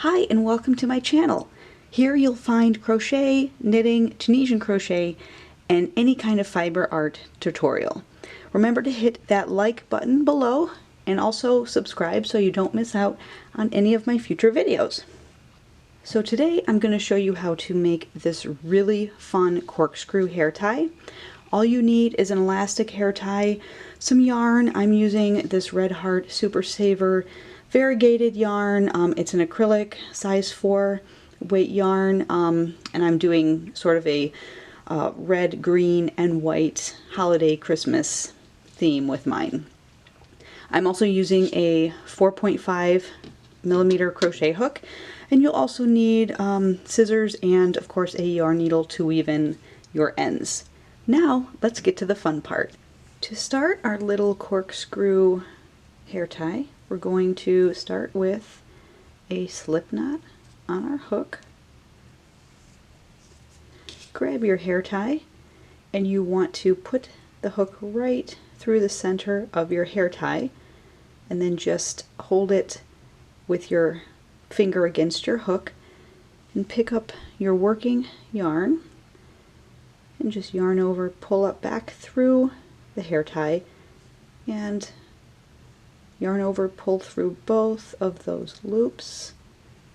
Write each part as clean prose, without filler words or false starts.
Hi and welcome to my channel. Here you'll find crochet, knitting, Tunisian crochet, and any kind of fiber art tutorial. Remember to hit that like button below and also subscribe so you don't miss out on any of my future videos. So today I'm going to show you how to make this really fun corkscrew hair tie. All you need is an elastic hair tie, some yarn. I'm using this Red Heart Super Saver variegated yarn. It's an acrylic size 4 weight yarn, and I'm doing sort of a red, green, and white holiday Christmas theme with mine. I'm also using a 4.5 millimeter crochet hook, and you'll also need scissors and of course a yarn needle to weave in your ends. Now let's get to the fun part. To start our little corkscrew hair tie, we're going to start with a slip knot on our hook. Grab your hair tie and you want to put the hook right through the center of your hair tie and then just hold it with your finger against your hook and pick up your working yarn and just yarn over, pull up back through the hair tie and yarn over, pull through both of those loops,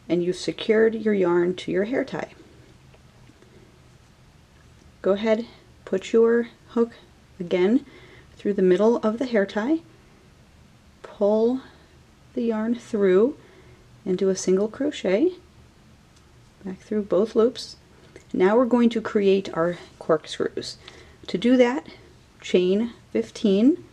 and you've secured your yarn to your hair tie. Go ahead, put your hook again through the middle of the hair tie, pull the yarn through and do a single crochet back through both loops. Now we're going to create our corkscrews. To do that, chain 15,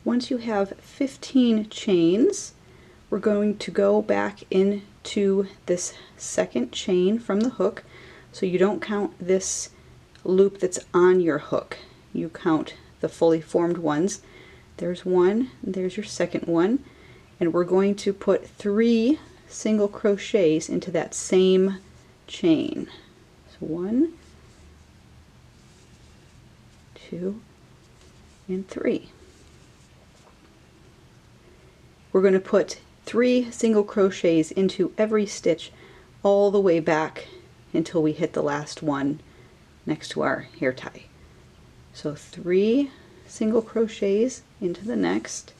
once you have 15 chains, we're going to go back into this second chain from the hook. So you don't count this loop that's on your hook. You count the fully formed ones. There's one, and there's your second one. And we're going to put 3 single crochets into that same chain. So 1, 2, and 3. We're going to put 3 single crochets into every stitch all the way back until we hit the last one next to our hair tie. So 3 single crochets into the next,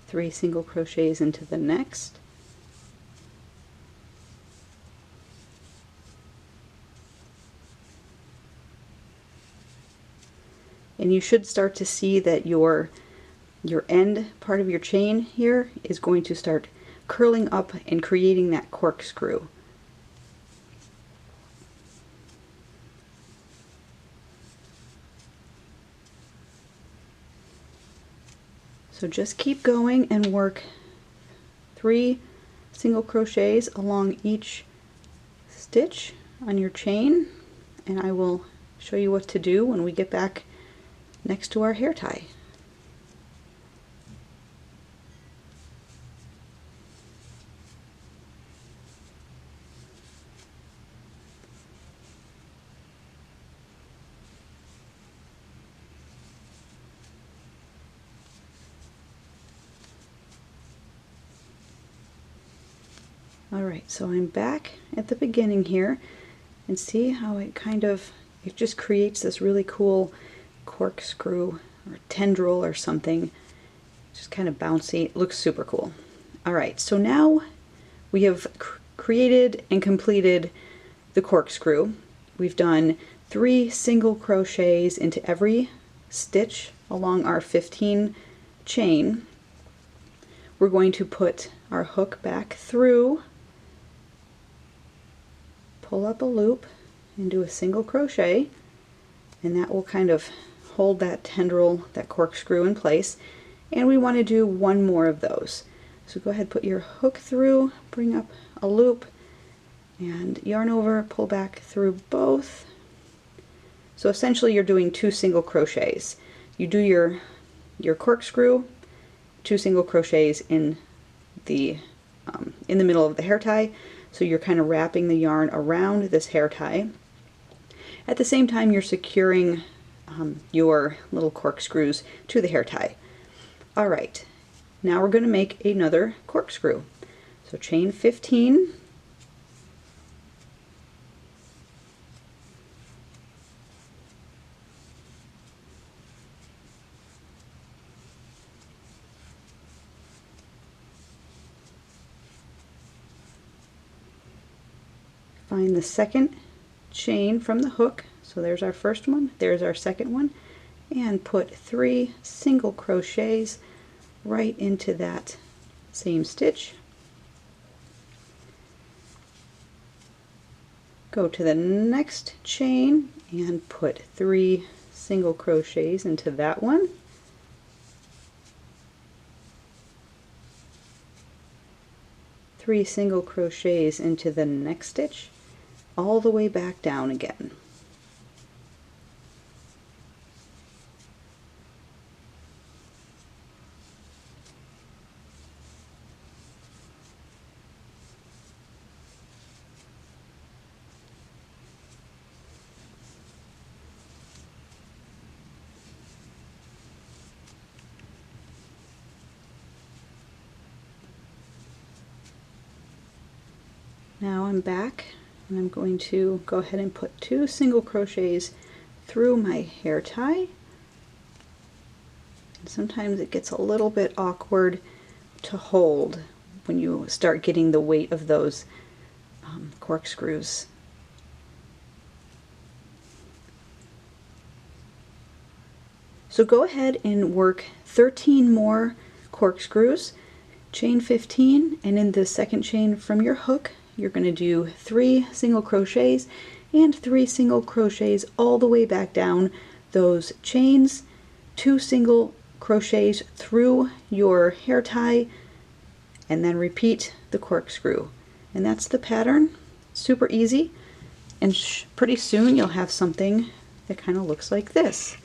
3 single crochets into the next, and you should start to see that your end part of your chain here is going to start curling up and creating that corkscrew. So just keep going and work 3 single crochets along each stitch on your chain, and I will show you what to do when we get back next to our hair tie. Alright, so I'm back at the beginning here, and see how it just creates this really cool corkscrew or tendril or something. Just kind of bouncy. It looks super cool. Alright, so now we have created and completed the corkscrew. We've done 3 single crochets into every stitch along our 15 chain. We're going to put our hook back through, pull up a loop, and do a single crochet, and that will kind of hold that tendril, that corkscrew in place. And we want to do 1 more of those. So go ahead, put your hook through, bring up a loop, and yarn over, pull back through both, So essentially you're doing 2 single crochets. You do your corkscrew, 2 single crochets in the middle of the hair tie, so you're kind of wrapping the yarn around this hair tie. At the same time, you're securing your little corkscrews to the hair tie. All right, now we're going to make another corkscrew. So chain 15, find the second chain from the hook. So there's our first one, there's our second one, and put 3 single crochets right into that same stitch. Go to the next chain and put 3 single crochets into that one. Three single crochets into the next stitch, all the way back down again. Now I'm back, and I'm going to go ahead and put 2 single crochets through my hair tie. And sometimes it gets a little bit awkward to hold when you start getting the weight of those corkscrews. So go ahead and work 13 more corkscrews, chain 15, and in the second chain from your hook, you're going to do 3 single crochets and 3 single crochets all the way back down those chains, 2 single crochets through your hair tie, and then repeat the corkscrew. And that's the pattern. Super easy, and pretty soon you'll have something that kind of looks like this.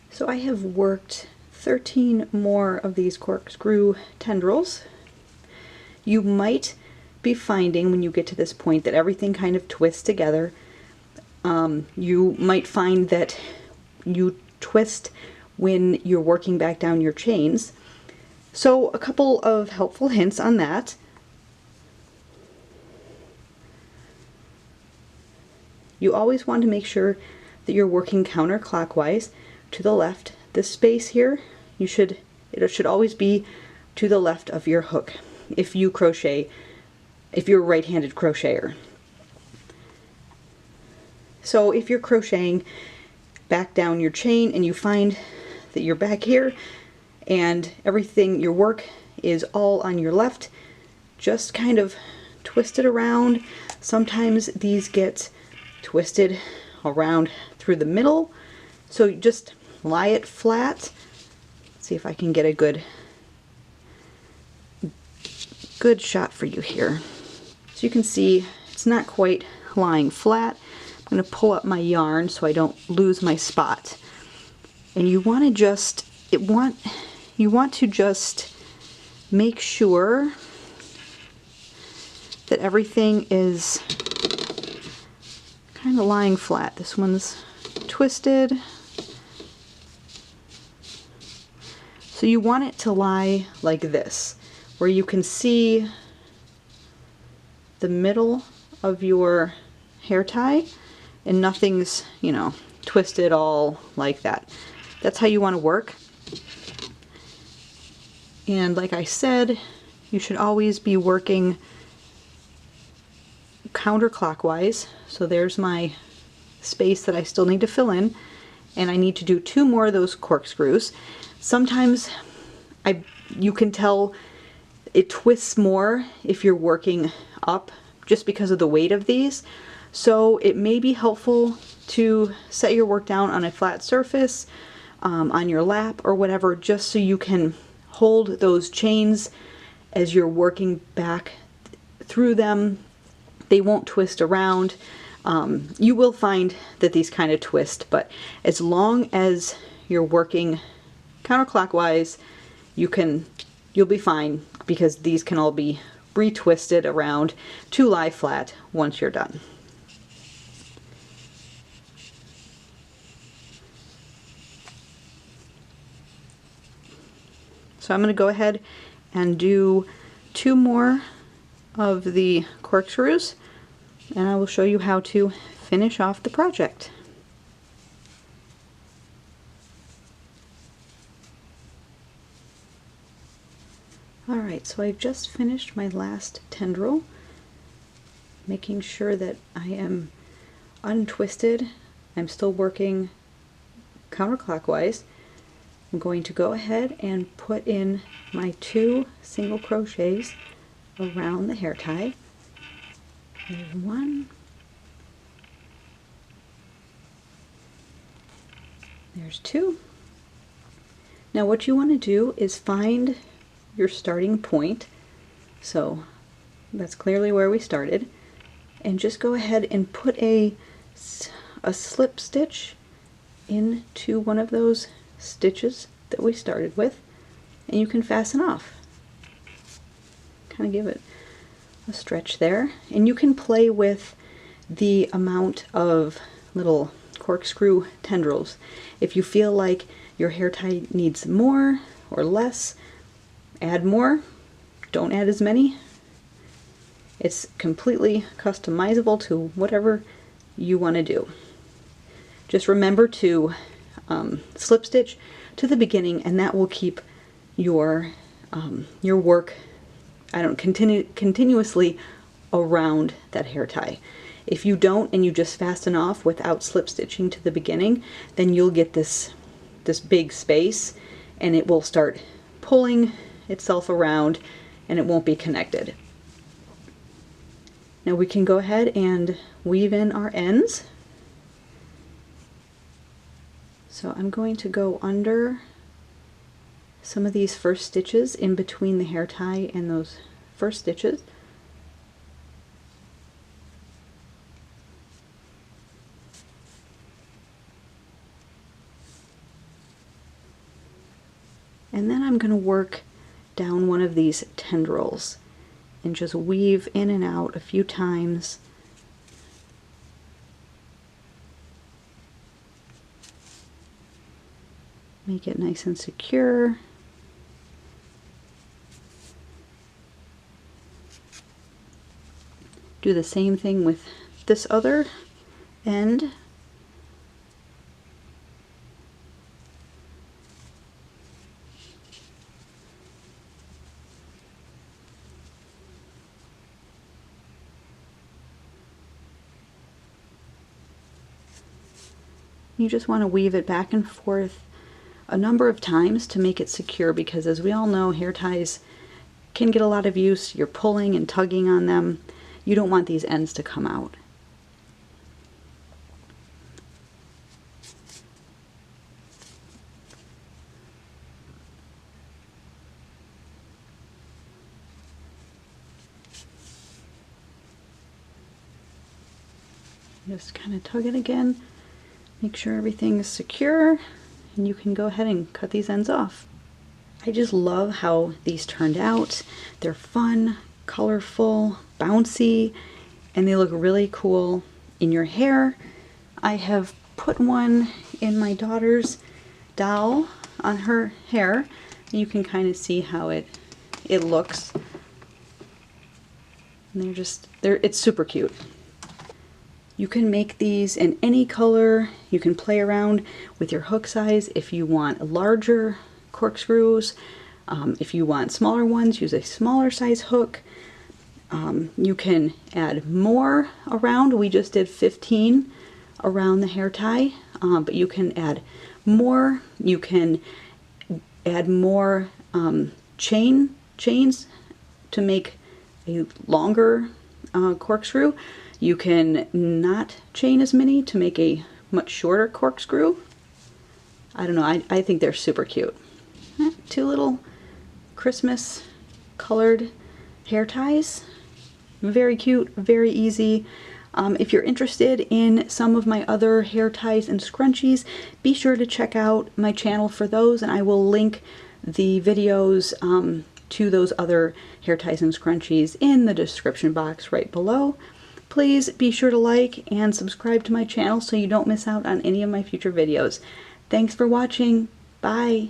So I have worked 13 more of these corkscrew tendrils. You might be finding when you get to this point that everything kind of twists together. You might find that you twist when you're working back down your chains. So a couple of helpful hints on that. You always want to make sure that you're working counterclockwise to the left. This space here, it should always be to the left of your hook if you crochet, if you're a right-handed crocheter. So if you're crocheting back down your chain and you find that you're back here and everything, your work is all on your left, just kind of twist it around. Sometimes these get twisted around through the middle, so just lie it flat. Let's see if I can get a good shot for you here. So you can see it's not quite lying flat. I'm going to pull up my yarn so I don't lose my spot. And you want to just make sure that everything is kind of lying flat. This one's twisted. So you want it to lie like this, where you can see the middle of your hair tie and nothing's, you know, twisted all like that. That's how you want to work. And like I said, you should always be working counterclockwise. So there's my space that I still need to fill in, and I need to do 2 more of those corkscrews. Sometimes you can tell it twists more if you're working up just because of the weight of these. So it may be helpful to set your work down on a flat surface, on your lap or whatever, just so you can hold those chains as you're working back through them. They won't twist around. You will find that these kind of twist, but as long as you're working counterclockwise, you'll be fine, because these can all be retwisted around to lie flat once you're done. So I'm going to go ahead and do 2 more of the corkscrews, and I will show you how to finish off the project. Alright, so I've just finished my last tendril, making sure that I am untwisted. I'm still working counterclockwise. I'm going to go ahead and put in my 2 single crochets around the hair tie. There's 1. There's 2. Now what you want to do is find your starting point. So that's clearly where we started. And just go ahead and put a slip stitch into one of those stitches that we started with, and you can fasten off. Kind of give it a stretch there, and you can play with the amount of little corkscrew tendrils. If you feel like your hair tie needs more or less, add more. Don't add as many. It's completely customizable to whatever you want to do. Just remember to slip stitch to the beginning, and that will keep your work continuously around that hair tie. If you don't, and you just fasten off without slip stitching to the beginning, then you'll get this big space, and it will start pulling itself around, and it won't be connected. Now we can go ahead and weave in our ends. So I'm going to go under some of these first stitches in between the hair tie and those first stitches. And then I'm going to work down one of these tendrils and just weave in and out a few times. Make it nice and secure. Do the same thing with this other end. You just want to weave it back and forth a number of times to make it secure, because as we all know, hair ties can get a lot of use. You're pulling and tugging on them. You don't want these ends to come out. Just kind of tug it again. Make sure everything is secure, and you can go ahead and cut these ends off. I just love how these turned out. They're fun, colorful, bouncy, and they look really cool in your hair. I have put one in my daughter's doll on her hair, and you can kind of see how it looks. And it's super cute. You can make these in any color. You can play around with your hook size if you want larger corkscrews. If you want smaller ones, use a smaller size hook. You can add more around. We just did 15 around the hair tie, but you can add more. You can add more chains to make a longer corkscrew. You can not chain as many to make a much shorter corkscrew. I don't know, I think they're super cute. Two little Christmas colored hair ties. Very cute, very easy. If you're interested in some of my other hair ties and scrunchies, be sure to check out my channel for those, and I will link the videos to those other hair ties and scrunchies in the description box right below. Please be sure to like and subscribe to my channel so you don't miss out on any of my future videos. Thanks for watching. Bye.